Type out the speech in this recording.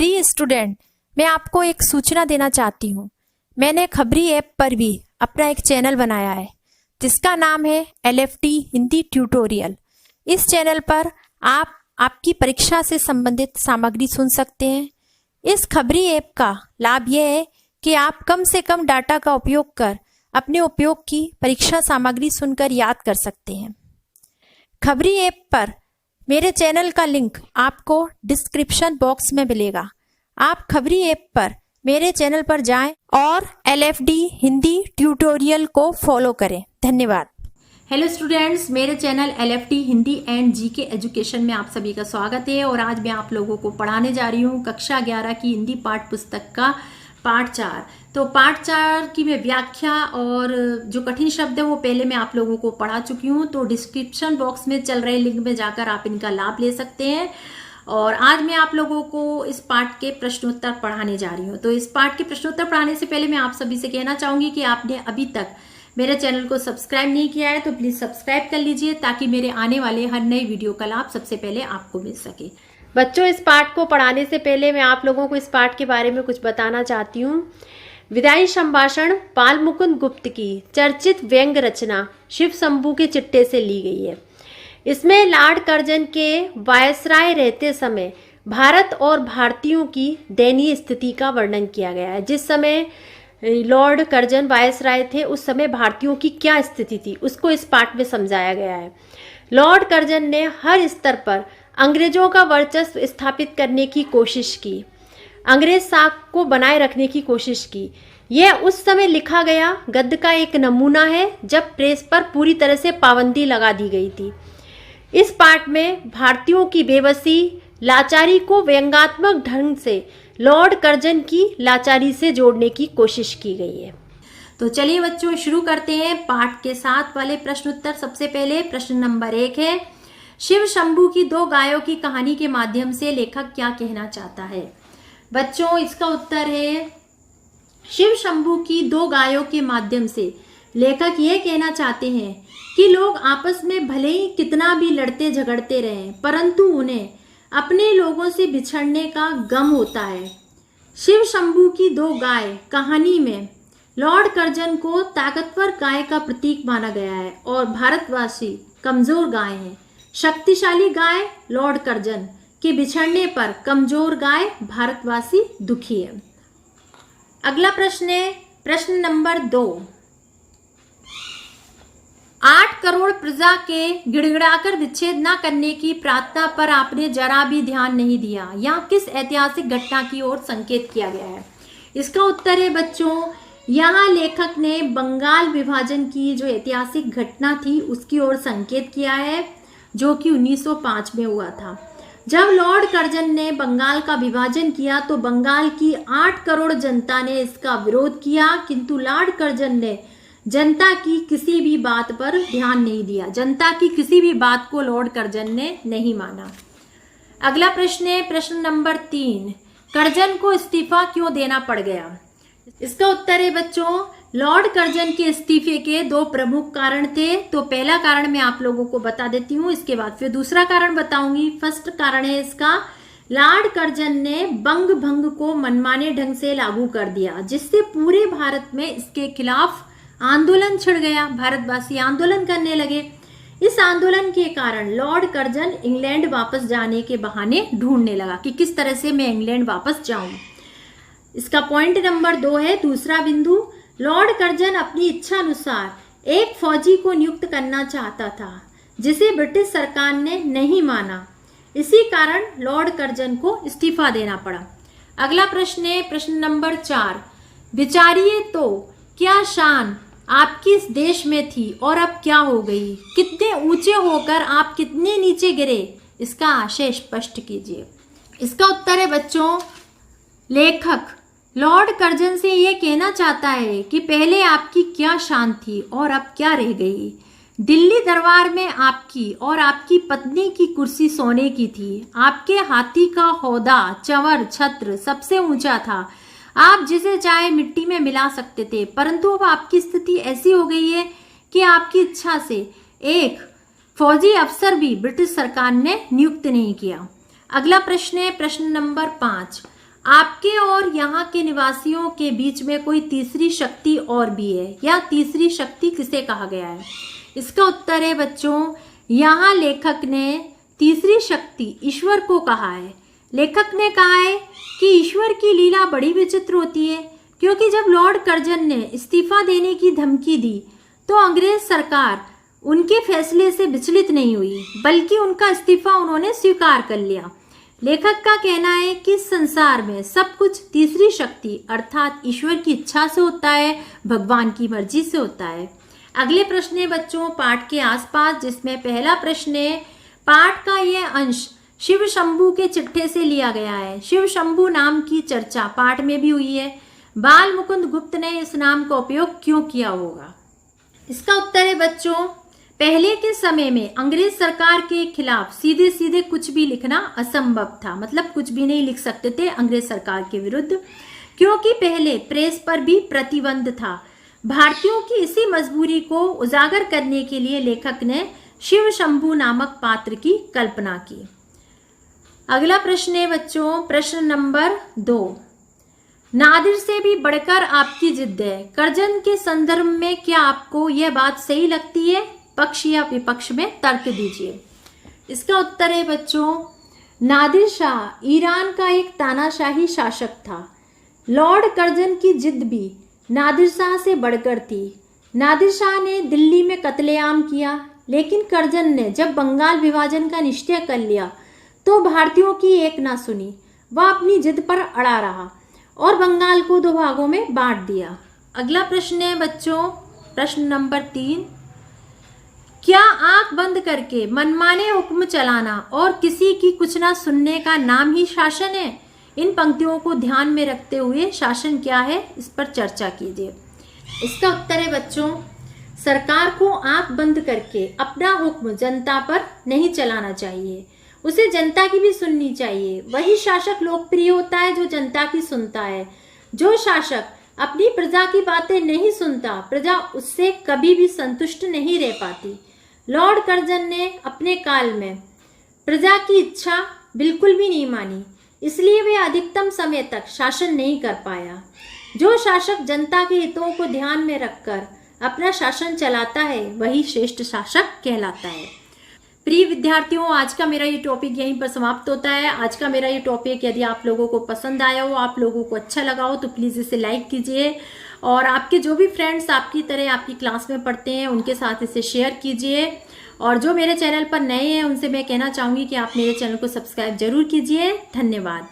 प्रिय स्टूडेंट, मैं आपको एक सूचना देना चाहती हूँ। मैंने खबरी ऐप पर भी अपना एक चैनल बनाया है जिसका नाम है LFT हिंदी ट्यूटोरियल। इस चैनल पर आप आपकी परीक्षा से संबंधित सामग्री सुन सकते हैं। इस खबरी ऐप का लाभ यह है कि आप कम से कम डाटा का उपयोग कर अपने उपयोग की परीक्षा सामग्री सुनकर याद कर सकते हैं। खबरी ऐप पर मेरे चैनल का लिंक आपको डिस्क्रिप्शन बॉक्स में मिलेगा। आप खबरी ऐप पर मेरे चैनल पर जाएं और LFD हिंदी ट्यूटोरियल को फॉलो करें। धन्यवाद। हेलो स्टूडेंट्स, मेरे channel LFD Hindi and GK education में आप सभी का स्वागत है। और आज मैं आप लोगों को पढ़ाने जा रही हूँ कक्षा 11 की हिंदी पाठ पुस्तक का पाठ 4। तो पाठ 4 की मैं व्याख्या और जो कठिन शब्द है वो पहले मैं आप लोगों को पढ़ा चुकी हूँ। तो डिस्क्रिप्शन बॉक्स में चल रहे लिंक में जाकर आप इनका लाभ ले सकते हैं। और आज मैं आप लोगों को इस पाठ के प्रश्नोत्तर पढ़ाने जा रही हूँ। तो इस पाठ के प्रश्नोत्तर पढ़ाने से पहले मैं आप सभी से कहना चाहूंगी कि आपने अभी तक मेरे चैनल को सब्सक्राइब नहीं किया है तो प्लीज सब्सक्राइब कर लीजिए ताकि मेरे आने वाले हर नए वीडियो का लाभ सबसे पहले आपको मिल सके। बच्चों, इस पाठ को पढ़ाने से पहले मैं आप लोगों को इस पाठ के बारे में कुछ बताना चाहती हूँ। विदाई संभाषण पाल मुकुंद गुप्त की चर्चित व्यंग्य रचना शिव शंभू के चिट्टे से ली गई है। इसमें लॉर्ड कर्जन के वायसराय रहते समय भारत और भारतीयों की दयनीय स्थिति का वर्णन किया गया है। जिस समय लॉर्ड कर्जन वायसराय थे उस समय भारतीयों की क्या स्थिति थी उसको इस पाठ में समझाया गया है। लॉर्ड कर्जन ने हर स्तर पर अंग्रेजों का वर्चस्व स्थापित करने की कोशिश की, अंग्रेज साख को बनाए रखने की कोशिश की। यह उस समय लिखा गया गद्य का एक नमूना है जब प्रेस पर पूरी तरह से पाबंदी लगा दी गई थी। इस पाठ में भारतीयों की बेबसी लाचारी को व्यंग्यात्मक ढंग से लॉर्ड कर्जन की लाचारी से जोड़ने की कोशिश की गई है। तो चलिए बच्चों शुरू करते हैं पाठ के 7 वाले प्रश्नोत्तर। सबसे पहले प्रश्न नंबर 1 है, शिव शंभू की 2 गायों की कहानी के माध्यम से लेखक क्या कहना चाहता है। बच्चों, इसका उत्तर है शिव शंभू की 2 गायों के माध्यम से लेखक ये कहना चाहते हैं कि लोग आपस में भले ही कितना भी लड़ते झगड़ते रहें परंतु उन्हें अपने लोगों से बिछड़ने का गम होता है। शिव शंभू की 2 गाय कहानी में लॉर्ड कर्जन को ताकतवर गाय का प्रतीक माना गया है और भारतवासी कमजोर गाय हैं। शक्तिशाली गाय लॉर्ड कर्जन के बिछड़ने पर कमजोर गाय भारतवासी दुखी है। अगला प्रश्न है प्रश्न नंबर 2, 8 करोड़ प्रजा के गिड़गिड़ाकर विच्छेद न करने की प्रार्थना पर आपने जरा भी ध्यान नहीं दिया। यहाँ किस ऐतिहासिक घटना की ओर संकेत किया गया है। इसका उत्तर है बच्चों, यहाँ लेखक ने बंगाल विभाजन की जो ऐतिहासिक घटना थी उसकी ओर संकेत किया है जो कि 1905 में हुआ था। जब लॉर्ड कर्जन ने बंगाल का विभाजन किया तो बंगाल की 8 करोड़ जनता ने इसका विरोध किया, किंतु लॉर्ड कर्जन ने जनता की किसी भी बात पर ध्यान नहीं दिया। जनता की किसी भी बात को लॉर्ड कर्जन ने नहीं माना। अगला प्रश्न है प्रश्न नंबर 3, कर्जन को इस्तीफा क्यों देना पड़ गया। इसका उत्तर है बच्चों, लॉर्ड कर्जन के इस्तीफे के 2 प्रमुख कारण थे। तो पहला कारण मैं आप लोगों को बता देती हूँ, इसके बाद फिर दूसरा कारण बताऊंगी। फर्स्ट कारण है इसका, लॉर्ड कर्जन ने बंग भंग को मनमाने ढंग से लागू कर दिया जिससे पूरे भारत में इसके खिलाफ आंदोलन छिड़ गया। भारतवासी आंदोलन करने लगे। इस आंदोलन के कारण लॉर्ड कर्जन इंग्लैंड वापस जाने के बहाने ढूंढने लगा कि किस तरह से मैं इंग्लैंड वापस जाऊं। इसका पॉइंट नंबर 2 है, दूसरा बिंदु, लॉर्ड कर्जन अपनी इच्छा अनुसार एक फौजी को नियुक्त करना चाहता था जिसे ब्रिटिश सरकार ने नहीं माना। इसी कारण लॉर्ड कर्जन को इस्तीफा देना पड़ा। अगला प्रश्न है प्रश्न नंबर 4, विचारिए तो क्या शान आपकी इस देश में थी और अब क्या हो गई। कितने ऊंचे होकर आप कितने नीचे गिरे, इसका आशय स्पष्ट कीजिए। इसका उत्तर है बच्चों, लेखक लॉर्ड कर्जन से यह कहना चाहता है कि पहले आपकी क्या शान थी और अब क्या रह गई। दिल्ली दरबार में आपकी और आपकी पत्नी की कुर्सी सोने की थी। आपके हाथी का हौदा, चंवर, छत्र सबसे ऊंचा था। आप जिसे चाहे मिट्टी में मिला सकते थे, परंतु अब आपकी स्थिति ऐसी हो गई है कि आपकी इच्छा से एक फौजी अफसर भी ब्रिटिश सरकार ने नियुक्त नहीं किया। अगला प्रश्न है प्रश्न नंबर 5, आपके और यहाँ के निवासियों के बीच में कोई तीसरी शक्ति और भी है, या तीसरी शक्ति किसे कहा गया है? इसका उत्तर है बच्चों, यहाँ लेखक ने तीसरी शक्ति ईश्वर को कहा है। लेखक ने कहा है कि ईश्वर की लीला बड़ी विचित्र होती है, क्योंकि जब लॉर्ड कर्जन ने इस्तीफा देने की धमकी दी तो अंग्रेज सरकार उनके फैसले से विचलित नहीं हुई, बल्कि उनका इस्तीफा उन्होंने स्वीकार कर लिया। लेखक का कहना है कि संसार में सब कुछ तीसरी शक्ति अर्थात ईश्वर की इच्छा से होता है, भगवान की मर्जी से होता है। अगले प्रश्न है बच्चों पाठ के आसपास, जिसमें पहला प्रश्न है, पाठ का यह अंश शिव शंभू के चिट्ठे से लिया गया है। शिव शंभू नाम की चर्चा पाठ में भी हुई है। बाल मुकुंद गुप्त ने इस नाम का उपयोग क्यों किया होगा? इसका उत्तर है बच्चों, पहले के समय में अंग्रेज सरकार के खिलाफ सीधे सीधे कुछ भी लिखना असंभव था, मतलब कुछ भी नहीं लिख सकते थे अंग्रेज सरकार के विरुद्ध, क्योंकि पहले प्रेस पर भी प्रतिबंध था। भारतीयों की इसी मजबूरी को उजागर करने के लिए लेखक ने शिव शंभू नामक पात्र की कल्पना की। अगला प्रश्न है बच्चों, प्रश्न नंबर 2, नादिर से भी बढ़कर आपकी जिद है। कर्जन के संदर्भ में क्या आपको यह बात सही लगती है? पक्ष या विपक्ष में तर्क दीजिए। इसका उत्तर है बच्चों, नादिर शाह ईरान का एक तानाशाही शासक था। लॉर्ड कर्जन की जिद भी नादिर शाह से बढ़कर थी। नादिर शाह ने दिल्ली में कत्लेआम किया, लेकिन कर्जन ने जब बंगाल विभाजन का निश्चय कर लिया तो भारतीयों की एक ना सुनी। वह अपनी जिद पर अड़ा रहा और बंगाल को 2 भागों में बांट दिया। अगला प्रश्न है बच्चों, प्रश्न नंबर 3, क्या आंख बंद करके मनमाने हुक्म चलाना और किसी की कुछ ना सुनने का नाम ही शासन है? इन पंक्तियों को ध्यान में रखते हुए शासन क्या है, इस पर चर्चा कीजिए। इसका उत्तर है बच्चों, सरकार को आंख बंद करके अपना हुक्म जनता पर नहीं चलाना चाहिए, उसे जनता की भी सुननी चाहिए। वही शासक लोकप्रिय होता है जो जनता की सुनता है। जो शासक अपनी प्रजा की बातें नहीं सुनता, प्रजा उससे कभी भी संतुष्ट नहीं रह पाती। लॉर्ड कर्जन ने अपने काल में प्रजा की इच्छा बिल्कुल भी नहीं मानी, इसलिए वे अधिकतम समय तक शासन नहीं कर पाया। जो शासक जनता के हितों को ध्यान में रखकर अपना शासन चलाता है, वही श्रेष्ठ शासक कहलाता है। प्रिय विद्यार्थियों, आज का मेरा ये टॉपिक यहीं पर समाप्त होता है। आज का मेरा ये टॉपिक यदि आप लोगों को पसंद आया हो, आप लोगों को अच्छा लगा हो, तो प्लीज़ इसे लाइक कीजिए और आपके जो भी फ्रेंड्स आपकी तरह आपकी क्लास में पढ़ते हैं उनके साथ इसे शेयर कीजिए। और जो मेरे चैनल पर नए हैं उनसे मैं कहना चाहूँगी कि आप मेरे चैनल को सब्सक्राइब जरूर कीजिए। धन्यवाद।